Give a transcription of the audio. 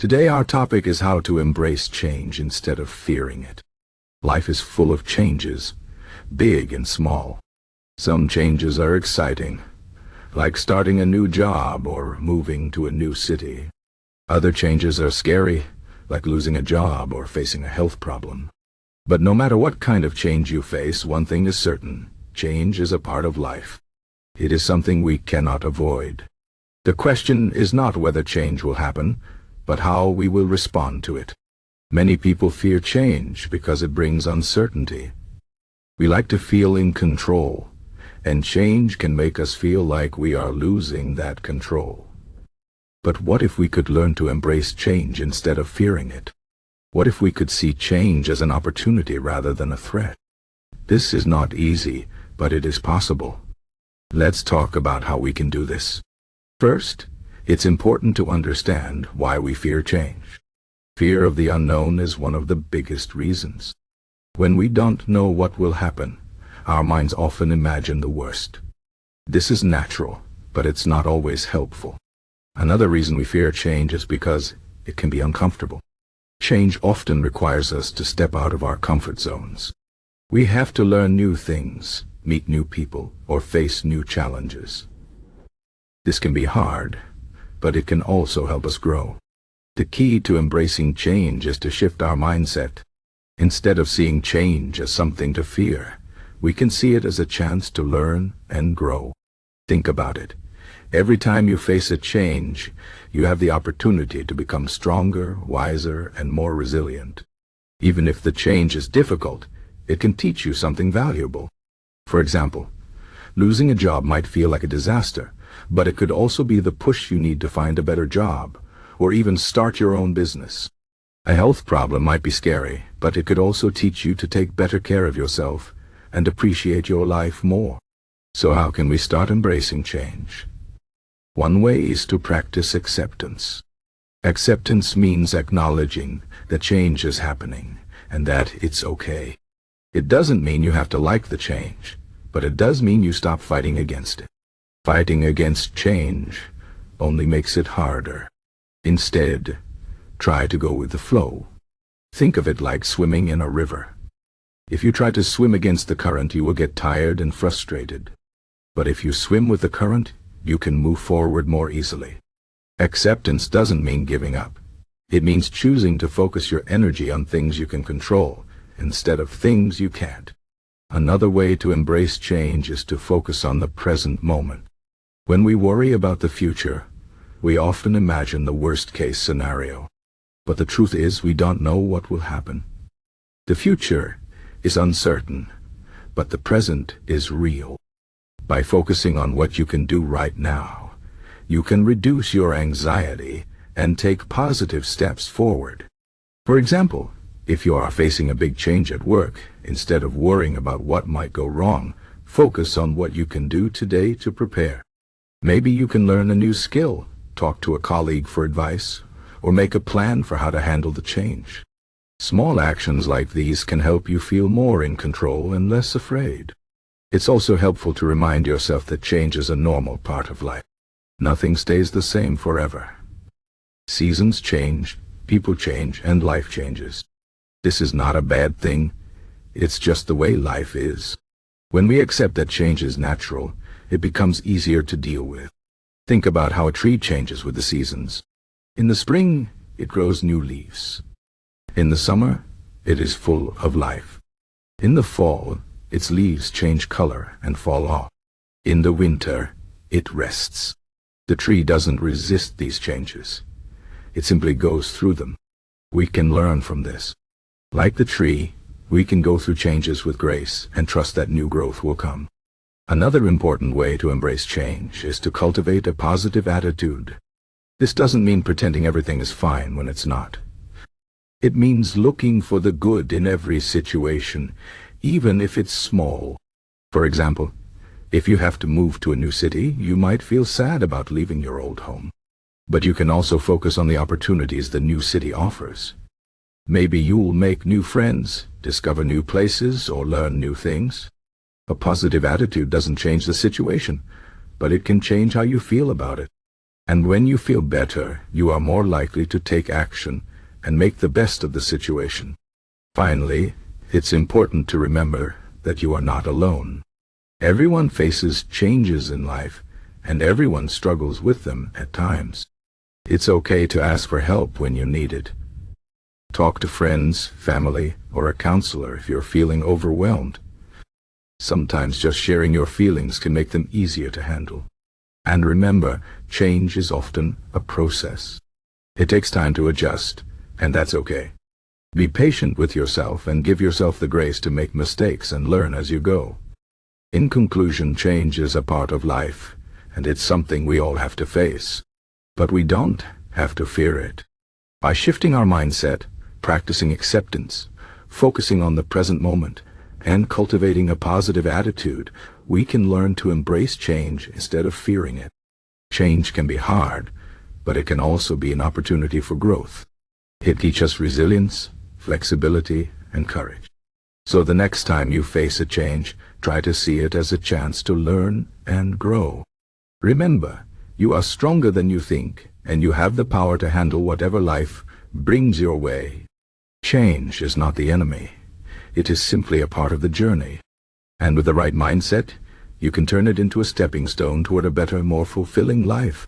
Today our topic is how to embrace change instead of fearing it. Life is full of changes, big and small. Some changes are exciting, like starting a new job or moving to a new city. Other changes are scary, like losing a job or facing a health problem. But no matter what kind of change you face, one thing is certain: change is a part of life. It is something we cannot avoid. The question is not whether change will happen, but how we will respond to it. Many people fear change because it brings uncertainty. We like to feel in control, and change can make us feel like we are losing that control. But what if we could learn to embrace change instead of fearing it? What if we could see change as an opportunity rather than a threat? This is not easy, but it is possible. Let's talk about how we can do this. First, it's important to understand why we fear change. Fear of the unknown is one of the biggest reasons. When we don't know what will happen, our minds often imagine the worst. This is natural, but it's not always helpful. Another reason we fear change is because it can be uncomfortable. Change often requires us to step out of our comfort zones. We have to learn new things, meet new people, or face new challenges. This can be hard, but it can also help us grow. The key to embracing change is to shift our mindset. Instead of seeing change as something to fear, we can see it as a chance to learn and grow. Think about it. Every time you face a change, you have the opportunity to become stronger, wiser, and more resilient. Even if the change is difficult, it can teach you something valuable. For example, losing a job might feel like a disaster, but it could also be the push you need to find a better job, or even start your own business. A health problem might be scary, but it could also teach you to take better care of yourself and appreciate your life more. So how can we start embracing change? One way is to practice acceptance. Acceptance means acknowledging that change is happening and that it's okay. It doesn't mean you have to like the change, but it does mean you stop fighting against it. Fighting against change only makes it harder. Instead, try to go with the flow. Think of it like swimming in a river. If you try to swim against the current, you will get tired and frustrated. But if you swim with the current, you can move forward more easily. Acceptance doesn't mean giving up. It means choosing to focus your energy on things you can control instead of things you can't. Another way to embrace change is to focus on the present moment. When we worry about the future, we often imagine the worst-case scenario. But the truth is, we don't know what will happen. The future is uncertain, but the present is real. By focusing on what you can do right now, you can reduce your anxiety and take positive steps forward. For example, if you are facing a big change at work, instead of worrying about what might go wrong, focus on what you can do today to prepare. Maybe you can learn a new skill, talk to a colleague for advice, or make a plan for how to handle the change. Small actions like these can help you feel more in control and less afraid. It's also helpful to remind yourself that change is a normal part of life. Nothing stays the same forever. Seasons change, people change, and life changes. This is not a bad thing. It's just the way life is. When we accept that change is natural, it becomes easier to deal with. Think about how a tree changes with the seasons. In the spring, it grows new leaves. In the summer, it is full of life. In the fall, its leaves change color and fall off. In the winter, it rests. The tree doesn't resist these changes. It simply goes through them. We can learn from this. Like the tree, we can go through changes with grace and trust that new growth will come. Another important way to embrace change is to cultivate a positive attitude. This doesn't mean pretending everything is fine when it's not. It means looking for the good in every situation, even if it's small. For example, if you have to move to a new city, you might feel sad about leaving your old home. But you can also focus on the opportunities the new city offers. Maybe you'll make new friends, discover new places, or learn new things. A positive attitude doesn't change the situation, but it can change how you feel about it. And when you feel better, you are more likely to take action and make the best of the situation. Finally, it's important to remember that you are not alone. Everyone faces changes in life, and everyone struggles with them at times. It's okay to ask for help when you need it. Talk to friends, family, or a counselor if you're feeling overwhelmed. Sometimes just sharing your feelings can make them easier to handle. And remember, change is often a process. It takes time to adjust, and that's okay. Be patient with yourself and give yourself the grace to make mistakes and learn as you go. In conclusion, change is a part of life, and it's something we all have to face. But we don't have to fear it. By shifting our mindset, practicing acceptance, focusing on the present moment, and cultivating a positive attitude, we can learn to embrace change instead of fearing it. Change can be hard, but it can also be an opportunity for growth. It teaches us resilience, flexibility, and courage. So the next time you face a change, try to see it as a chance to learn and grow. Remember, you are stronger than you think, and you have the power to handle whatever life brings your way. Change is not the enemy. It is simply a part of the journey. And with the right mindset, you can turn it into a stepping stone toward a better, more fulfilling life.